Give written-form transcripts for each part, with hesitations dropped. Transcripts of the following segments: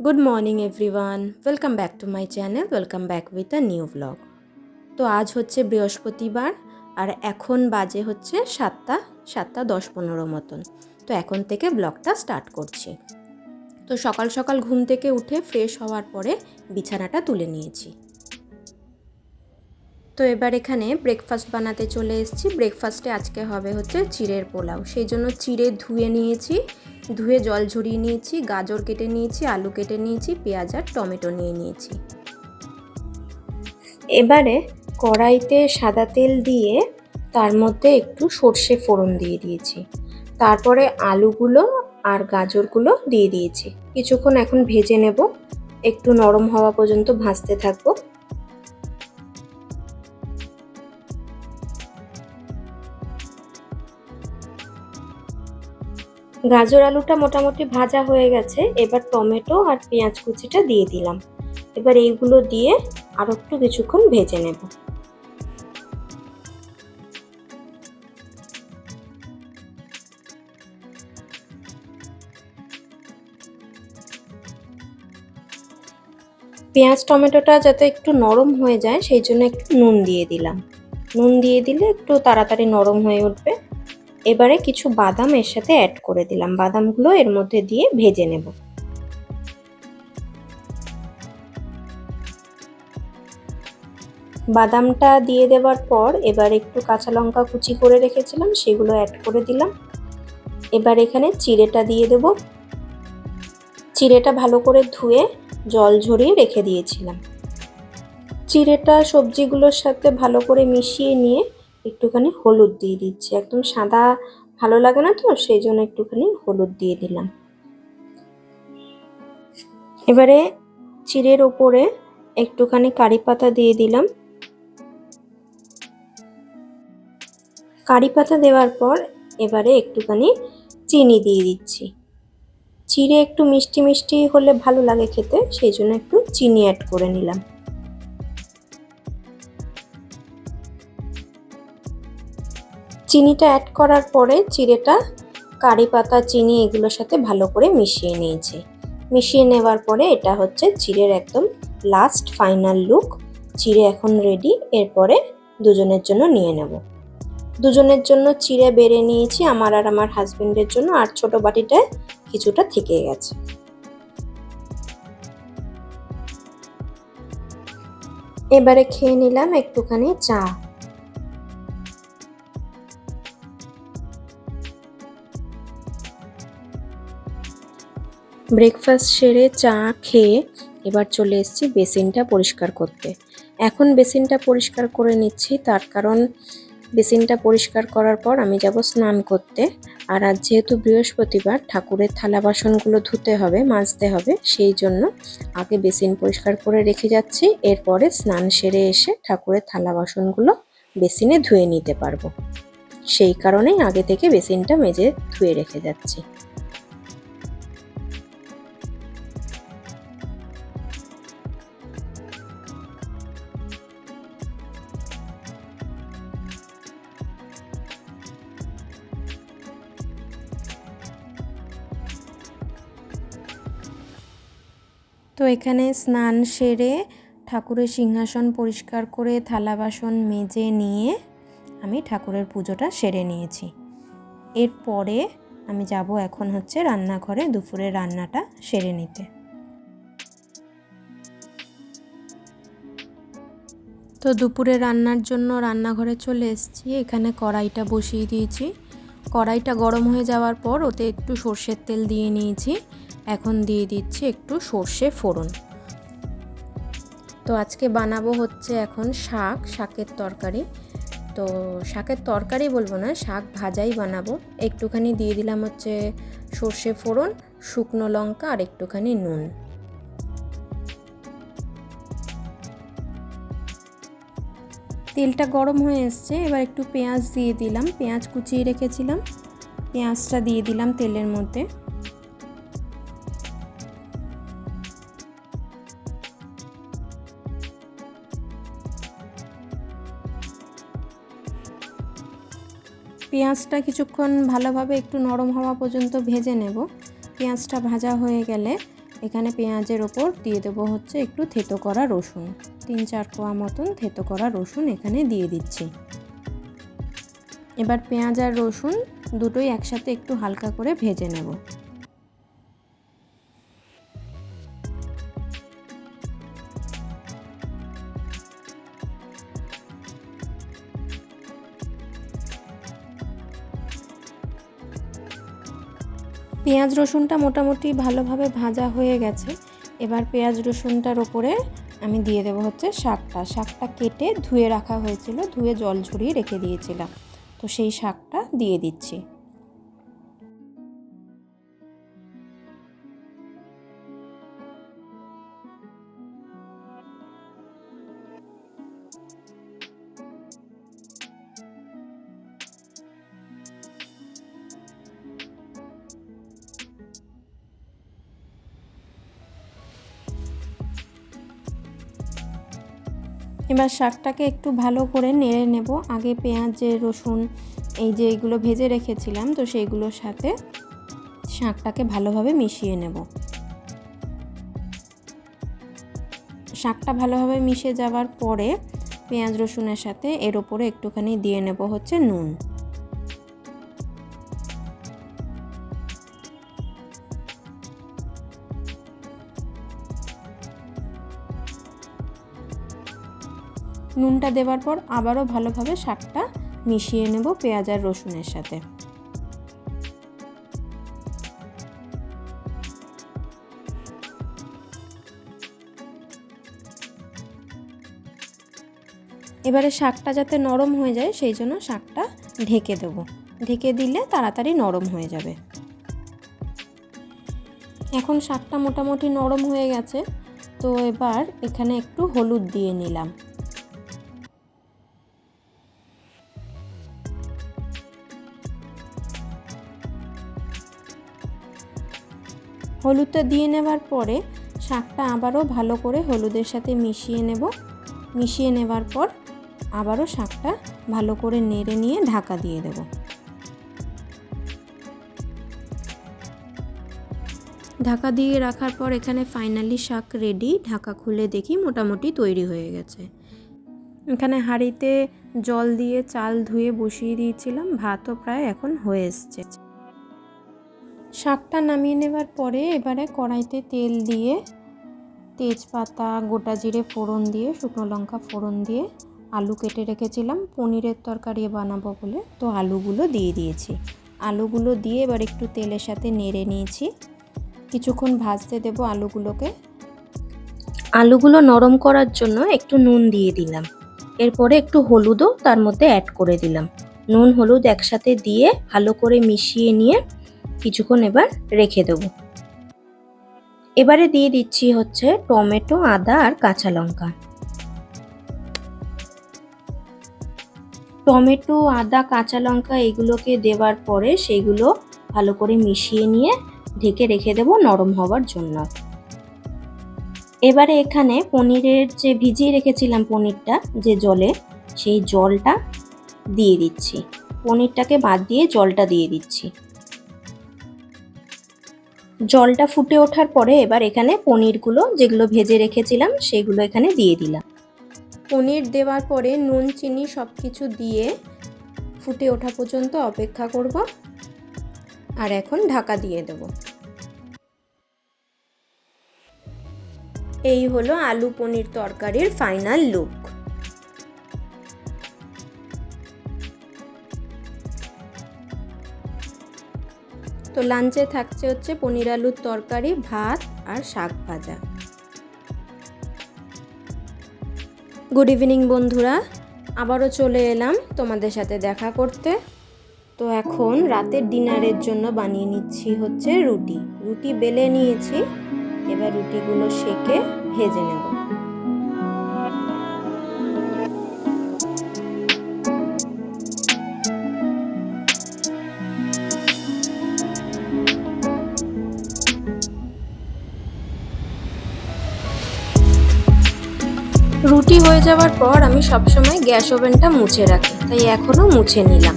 Good morning everyone, welcome back to my channel, welcome back with a new blog. তো আজ হচ্ছে বৃহস্পতিবার আর এখন বাজে হচ্ছে 7:10-15 মতন। তো এখন থেকে ব্লগটা স্টার্ট করছি। তো সকাল সকাল ঘুম থেকে উঠে ফ্রেশ হওয়ার পরে বিছানাটা তুলে নিয়েছি। তো এবার এখানে ব্রেকফাস্ট বানাতে চলে এসেছি। ব্রেকফাস্টে আজকে হবে হচ্ছে চিড়ের পোলাও। সেই জন্য চিড়ে ধুয়ে নিয়েছি, ধুয়ে জল ঝরিয়ে নিয়েছি, গাজর কেটে নিয়েছি, আলু কেটে নিয়েছি, পেঁয়াজ আর টমেটো নিয়ে নিয়েছি। এবারে কড়াইতে সাদা তেল দিয়ে তার মধ্যে একটু সর্ষে ফোড়ন দিয়ে দিয়েছি। তারপরে আলুগুলো আর গাজরগুলো দিয়ে দিয়েছি। কিছুক্ষণ এখন ভেজে নেব, একটু নরম হওয়া পর্যন্ত ভাজতে থাকবো। গাজর আলুটা মোটামুটি ভাজা হয়ে গেছে। এবার টমেটো আর পেঁয়াজ কুচিটা দিয়ে দিলাম। এবার এইগুলো দিয়ে আরো একটু কিছুক্ষণ ভেজে নেব। পেঁয়াজ টমেটোটা যাতে একটু নরম হয়ে যায় সেই জন্য একটু নুন দিয়ে দিলাম। নুন দিয়ে দিলে একটু তাড়াতাড়ি নরম হয়ে উঠবে। এবারে কিছু বাদাম এর সাথে অ্যাড করে দিলাম। বাদামগুলো এর মধ্যে দিয়ে ভেজে নেব। বাদামটা দিয়ে দেওয়ার পর এবার একটু কাঁচা লঙ্কা কুচি করে রেখেছিলাম সেগুলো অ্যাড করে দিলাম। এবার এখানে চিড়েটা দিয়ে দেব। চিড়েটা ভালো করে ধুয়ে জল ঝরিয়ে রেখে দিয়েছিলাম। চিড়েটা সবজিগুলোর সাথে ভালো করে মিশিয়ে নিয়ে একটুখানি হলুদ দিয়ে দিচ্ছি। একদম সাদা ভালো লাগে না, তো সেই জন্য একটুখানি হলুদ দিয়ে দিলাম। এবারে চিড়ের ওপরে একটুখানি কারি পাতা দিয়ে দিলাম। কারি পাতা দেওয়ার পর এবারে একটুখানি চিনি দিয়ে দিচ্ছি। চিড়ে একটু মিষ্টি মিষ্টি হলে ভালো লাগে খেতে, সেই জন্য একটু চিনি অ্যাড করে নিলাম। চিনিটা অ্যাড করার পরে চিড়েটা কারি পাতা চিনি এগুলোর সাথে ভালো করে মিশিয়ে নিয়েছি। মিশিয়ে নেওয়ার পরে এটা হচ্ছে চিড়ের একদম লাস্ট ফাইনাল লুক। চিড়ে এখন রেডি। এরপরে দুজনের জন্য নিয়ে নেব। দুজনের জন্য চিড়ে বেড়ে নিয়েছি, আমার আর আমার হাজবেন্ডের জন্য, আর ছোট বাটিটায় কিছুটা থেকে গেছে। এবারে খেয়ে নিলাম একটুখানি চা। ব্রেকফাস্ট সেরে চা খেয়ে এবার চলে এসেছি বেসিনটা পরিষ্কার করতে। এখন বেসিনটা পরিষ্কার করে নিচ্ছি, তার কারণ বেসিনটা পরিষ্কার করার পর আমি যাব স্নান করতে। আর আজ যেহেতু বৃহস্পতিবার, ঠাকুরের থালা বাসনগুলো ধুতে হবে, মাজতে হবে, সেই জন্য আগে বেসিন পরিষ্কার করে রেখে যাচ্ছি। এরপরে স্নান সেরে এসে ঠাকুরের থালা বাসনগুলো বেসিনে ধুয়ে নিতে পারবো। সেই কারণেই আগে থেকে বেসিনটা মেজে ধুয়ে রেখে যাচ্ছি। তো এখানে স্নান সেরে ঠাকুরের সিংহাসন পরিষ্কার করে থালা বাসন মেজে নিয়ে আমি ঠাকুরের পুজোটা সেরে নিয়েছি। এরপরে আমি যাব এখন হচ্ছে রান্নাঘরে দুপুরের রান্নাটা সেরে নিতে। তো দুপুরে রান্নার জন্য রান্নাঘরে চলে এসেছি। এখানে কড়াইটা বসিয়ে দিয়েছি। কড়াইটা গরম হয়ে যাওয়ার পর ওতে একটু সর্ষের তেল দিয়ে নিয়েছি। এখন দিয়ে দিচ্ছি একটু সর্ষে ফোড়ন। তো আজকে বানাবো হচ্ছে এখন শাকের তরকারি। তো শাকের তরকারি বলবো না, শাক ভাজাই বানাবো। একটুখানি দিয়ে দিলাম হচ্ছে সর্ষে ফোড়ন, শুকনো লঙ্কা আর একটুখানি নুন। তেলটা গরম হয়ে এসছে, এবার একটু পেঁয়াজ দিয়ে দিলাম। পেঁয়াজ কুচিয়ে রেখেছিলাম, পেঁয়াজটা দিয়ে দিলাম তেলের মধ্যে। পেঁয়াজটা কিছুক্ষণ ভালোভাবে একটু নরম হওয়া পর্যন্ত ভেজে নেব। পেঁয়াজটা ভাজা হয়ে গেলে এখানে পেঁয়াজের ওপর দিয়ে দেবো হচ্ছে একটু থেতো করা রসুন, 3-4 কোয়া মতন থেতো করা রসুন এখানে দিয়ে দিচ্ছি। এবার পেঁয়াজ আর রসুন দুটোই একসাথে একটু হালকা করে ভেজে নেব। পেঁয়াজ রসুনটা মোটামুটি ভালোভাবে ভাজা হয়ে গেছে। এবার পেঁয়াজ রসুনটার ওপরে আমি দিয়ে দেবো হচ্ছে শাকটা কেটে ধুয়ে রাখা হয়েছিল, ধুয়ে জল ঝরিয়ে রেখে দিয়েছিলাম, তো সেই শাকটা দিয়ে দিচ্ছি। এবার শাকটাকে একটু ভালো করে নেড়ে নেব। আগে পেঁয়াজ রসুন এই যে এগুলো ভেজে রেখেছিলাম, তো সেইগুলোর সাথে শাকটাকে ভালোভাবে মিশিয়ে নেব। শাকটা ভালোভাবে মিশে যাওয়ার পরে পেঁয়াজ রসুনের সাথে এর ওপরে একটুখানি দিয়ে নেব হচ্ছে নুন। নুনটা দেওয়ার পর আবারও ভালোভাবে শাকটা মিশিয়ে নেব পেঁয়াজ আর রসুনের সাথে। এবারে শাকটা যাতে নরম হয়ে যায় সেই জন্য শাকটা ঢেকে দেব, ঢেকে দিলে তাড়াতাড়ি নরম হয়ে যাবে। এখন শাকটা মোটামুটি নরম হয়ে গেছে, তো এবার এখানে একটু হলুদ দিয়ে নিলাম। হলুদটা দিয়ে নেওয়ার পরে শাকটা আবারও ভালো করে হলুদের সাথে মিশিয়ে নেব। মিশিয়ে নেওয়ার পর আবারও শাকটা ভালো করে নেড়ে নিয়ে ঢাকা দিয়ে দেব। ঢাকা দিয়ে রাখার পর এখানে ফাইনালি শাক রেডি। ঢাকা খুলে দেখি মোটামুটি তৈরি হয়ে গেছে। এখানে হাঁড়িতে জল দিয়ে চাল ধুয়ে বসিয়ে দিয়েছিলাম, ভাতও প্রায় এখন হয়ে এসছে। শাকটা নামিয়ে নেওয়ার পরে এবারে কড়াইতে তেল দিয়ে তেজপাতা গোটা জিরে ফোড়ন দিয়ে শুকনো লঙ্কা ফোড়ন দিয়ে আলু কেটে রেখেছিলাম পনিরের তরকারি বানাবো বলে, তো আলুগুলো দিয়ে দিয়েছি। আলুগুলো দিয়ে এবার একটু তেলের সাথে নেড়ে নিয়েছি, কিছুক্ষণ ভাজতে দেব আলুগুলোকে। আলুগুলো নরম করার জন্য একটু নুন দিয়ে দিলাম, এরপরে একটু হলুদও তার মধ্যে অ্যাড করে দিলাম। নুন হলুদ একসাথে দিয়ে ভালো করে মিশিয়ে নিয়ে কিছুক্ষণ এবার রেখে দেব। এবারে দিয়ে দিচ্ছি হচ্ছে টমেটো, আদা আর কাঁচা লঙ্কা। টমেটো, আদা, কাঁচা লঙ্কা এগুলোকে দেওয়ার পরে সেইগুলো ভালো করে মিশিয়ে নিয়ে ঢেকে রেখে দেব নরম হওয়ার জন্য। এবারে এখানে পনিরের যে ভিজিয়ে রেখেছিলাম পনিরটা যে জলে, সেই জলটা দিয়ে দিচ্ছি। পনিরটাকে বাদ দিয়ে জলটা দিয়ে দিচ্ছি। জলটা ফুটে ওঠার পরে এবার এখানে পনিরগুলো যেগুলো ভেজে রেখেছিলাম সেগুলো এখানে দিয়ে দিলাম। পনির দেওয়ার পরে নুন চিনি সব কিছু দিয়ে ফুটে ওঠা পর্যন্ত অপেক্ষা করব, আর এখন ঢাকা দিয়ে দেব। এই হলো আলু পনির তরকারির ফাইনাল লুক। তো লাঞ্চে থাকছে হচ্ছে পনির আলুর তরকারি, ভাত আর শাক ভাজা। গুড ইভিনিং বন্ধুরা, আবারও চলে এলাম তোমাদের সাথে দেখা করতে। তো এখন রাতের ডিনারের জন্য বানিয়ে নিচ্ছি হচ্ছে রুটি বেলে নিয়েছি। এবার রুটিগুলো সেকে ভেজে নেব। রুটি হয়ে যাওয়ার পর আমি সবসময় গ্যাস ওভেনটা মুছে রাখি, তাই এখনো মুছে নিলাম।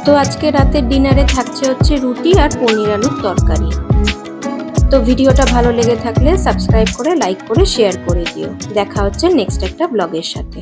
তো আজকে রাতের ডিনারে থাকছে হচ্ছে রুটি আর পনির আলুর তরকারি। তো ভিডিওটা ভালো লেগে থাকলে সাবস্ক্রাইব করে, লাইক করে, শেয়ার করে দিও। দেখা হচ্ছে নেক্সট একটা ব্লগের সাথে।